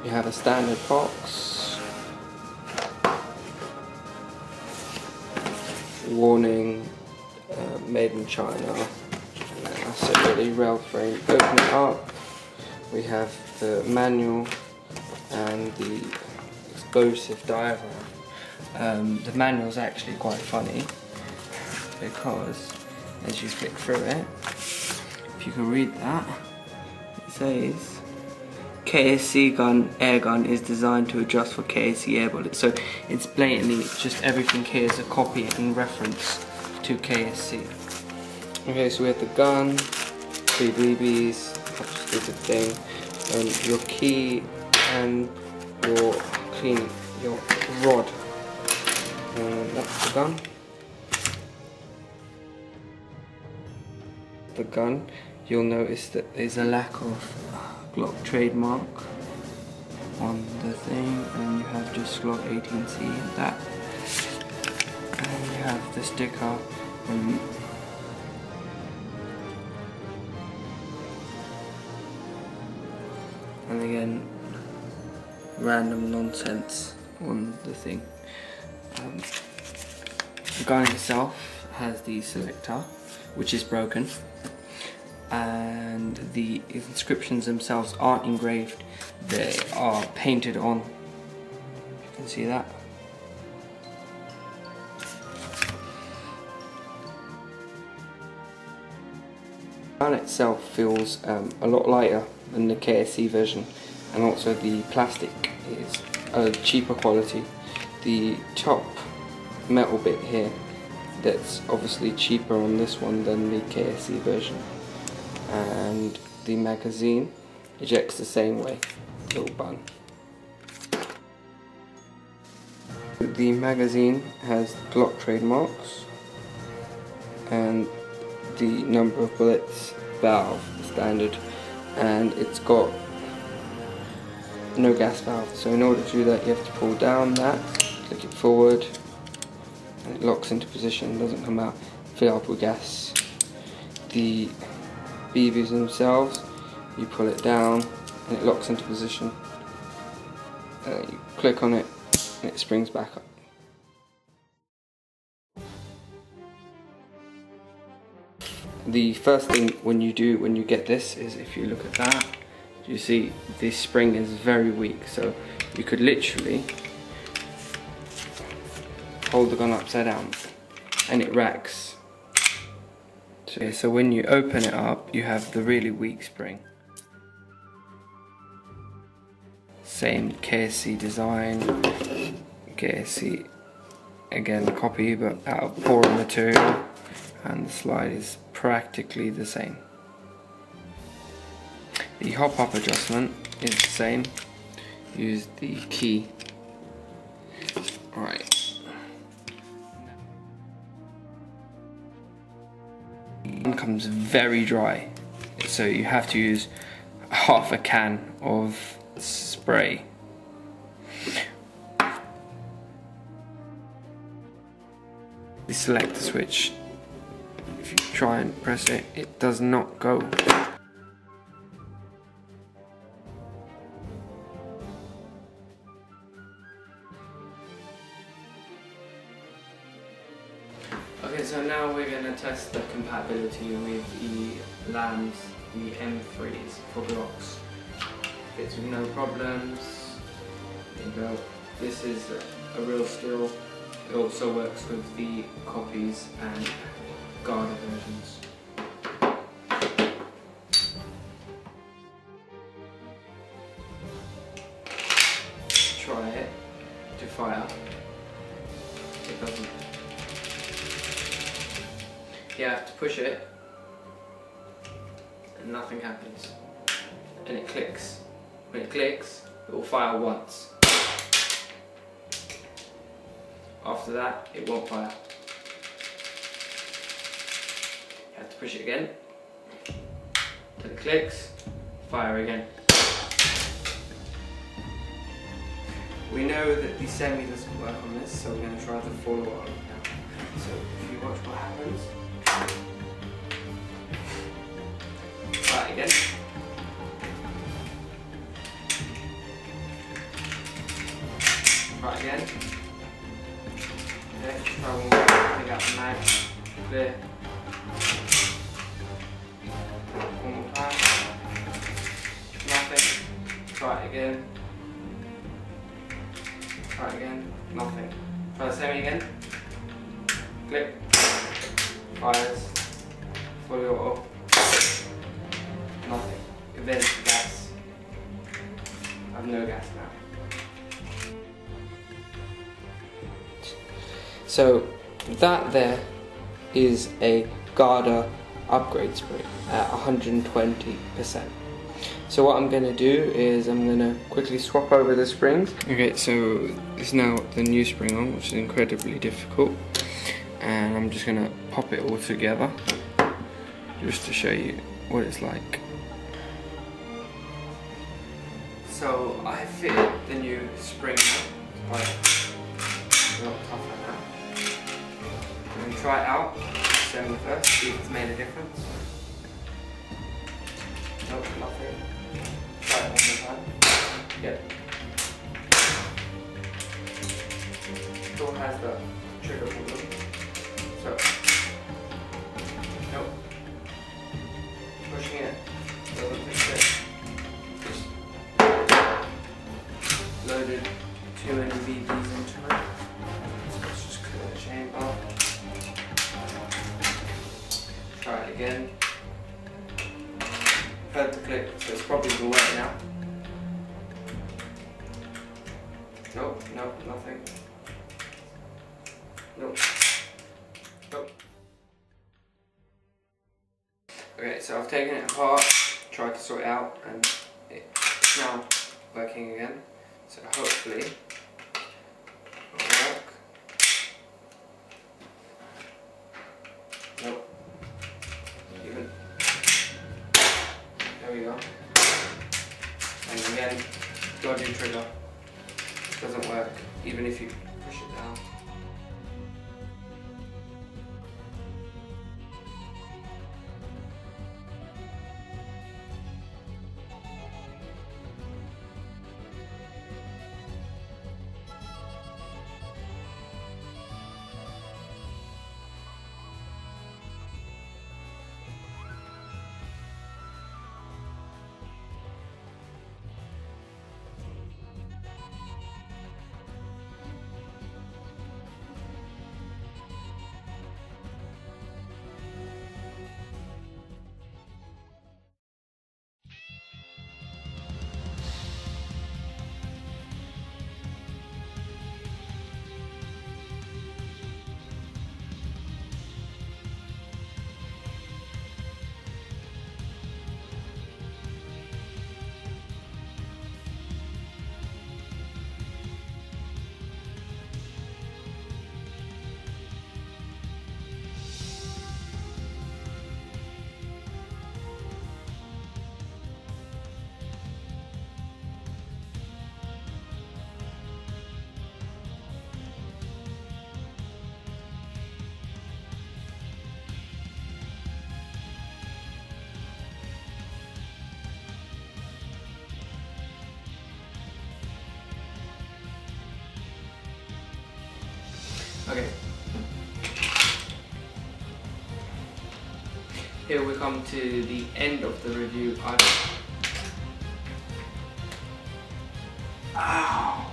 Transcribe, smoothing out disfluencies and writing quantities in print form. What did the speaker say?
You have a standard box, warning, made in China, and that's it really, rail frame. Open it up, we have the manual and the explosive diagram. The manual is actually quite funny because as you flick through it, if you can read that, it says KSC gun, air gun is designed to adjust for KSC air bullets. So it's blatantly just everything here is a copy and reference to KSC. Okay, so we have the gun, 3 BBs, stupid thing, your key and your rod. That's the gun. The gun, you'll notice that there's a lack of Glock trademark on the thing, and you have just Glock 18C and that, and you have the sticker and again random nonsense on the thing. The gun itself has the selector, which is broken, and the inscriptions themselves aren't engraved, they are painted on. You can see that. The gun itself feels a lot lighter than the KSC version, and also the plastic is a cheaper quality. The top metal bit here, that's obviously cheaper on this one than the KSC version. And the magazine ejects the same way, little button. The magazine has Glock trademarks and the number of bullets, valve, standard, and it's got no gas valve. So in order to do that, you have to pull down that, click it forward, and it locks into position, doesn't come out, fill up with gas. The BBs themselves, you pull it down and it locks into position. You click on it and it springs back up. The first thing when you get this is, if you look at that, you see this spring is very weak, so you could literally hold the gun upside down and it racks. So when you open it up, you have the really weak spring. Same KSC design, KSC again copy but out of poorer material, and the slide is practically the same. The hop-up adjustment is the same. Use the key. Alright. It comes very dry, so you have to use half a can of spray. The selector switch, if you try and press it, it does not go. Okay, so now we're going to test the compatibility with the LAMs, the M3s for Glocks. Fits with no problems. There you go. This is a real steel. It also works with the copies and Garda versions. Try it to fire. It doesn't. You have to push it and nothing happens. And it clicks. When it clicks, it will fire once. After that, it won't fire. You have to push it again till it clicks, fire again. We know that the semi doesn't work on this, so we're going to try the full one now. So if you watch what happens. Try it again. Try again. Okay, try one more. Take out the mag. Clear. One more time. Nothing. Try it again. Try it again. Nothing. Try the same again. Click. Fires. Fully auto. Nothing. Event gas. I have no gas now. So that there is a Garda upgrade spring at 120%. So what I'm going to do is I'm going to quickly swap over the springs. Okay, so it's now the new spring on, which is incredibly difficult. And I'm just going to pop it all together just to show you what it's like. So I fitted the new spring on. It's a lot tougher now. I'm going to try it out, send it first, see if it's made a difference. Nope, nothing. Try it one more time. Yep. Still has the trigger problem. So, nope. Pushing it doesn't fix it. Just loaded too many BBs into it. Let's just clear the chamber. Try it again. Heard the click, so it's probably been working now. Nope, nope, nothing. Nope. Nope. Okay, so I've taken it apart, tried to sort it out, and it's now working again. So hopefully it'll work. Nope. Even. There we go. And again, dodgy trigger. Doesn't work, even if you push it down. Okay. Here we come to the end of the review. Ow!